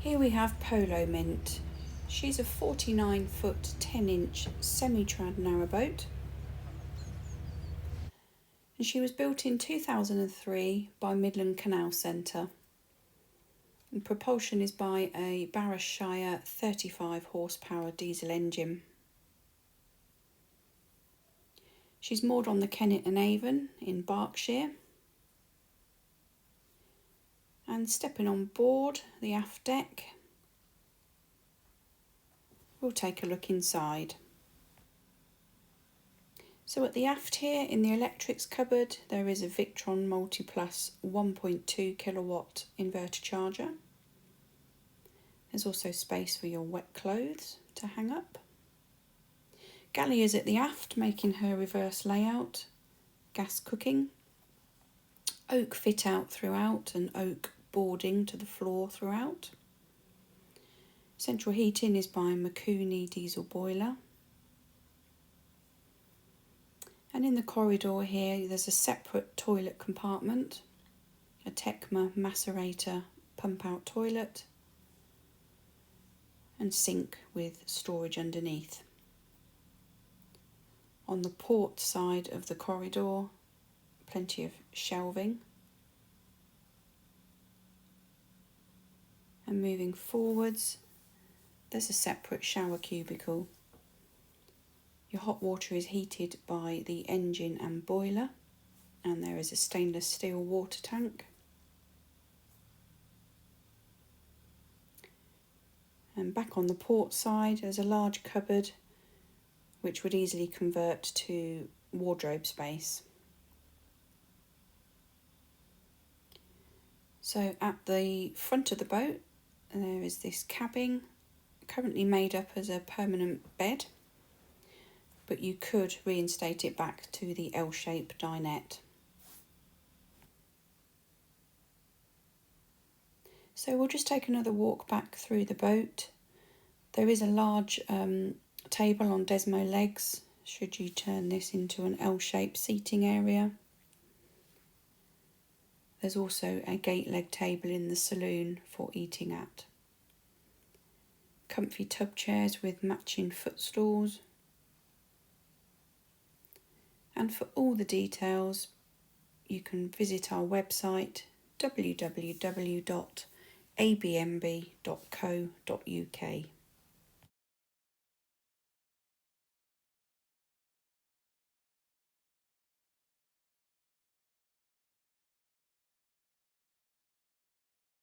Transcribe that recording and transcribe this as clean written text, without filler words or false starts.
Here we have Polomint. She's a 49-foot 10-inch semi-trad narrowboat, and she was built in 2003 by Midland Canal Centre. And propulsion is by a Berkshire 35 horsepower diesel engine. She's moored on the Kennet and Avon in Berkshire. And stepping on board the aft deck, we'll take a look inside. So at the aft here in the electrics cupboard there is a Victron Multiplus 1.2 kilowatt inverter charger. There's also space for your wet clothes to hang up. Galley is at the aft, making her reverse layout, gas cooking, oak fit out throughout and oak boarding to the floor throughout. Central heating is by Mikuni diesel boiler. And in the corridor here there's a separate toilet compartment, a Tecma macerator pump out toilet and sink with storage underneath. On the port side of the corridor, plenty of shelving. And moving forwards, there's a separate shower cubicle. Your hot water is heated by the engine and boiler, and there is a stainless steel water tank. And back on the port side, there's a large cupboard which would easily convert to wardrobe space. So at the front of the boat, there is this cabin, currently made up as a permanent bed, but you could reinstate it back to the L-shape dinette. So we'll just take another walk back through the boat. There is a large table on Desmo legs, should you turn this into an L-shaped seating area. There's also a gate leg table in the saloon for eating at. Comfy tub chairs with matching footstools. And for all the details, you can visit our website www.abnb.co.uk.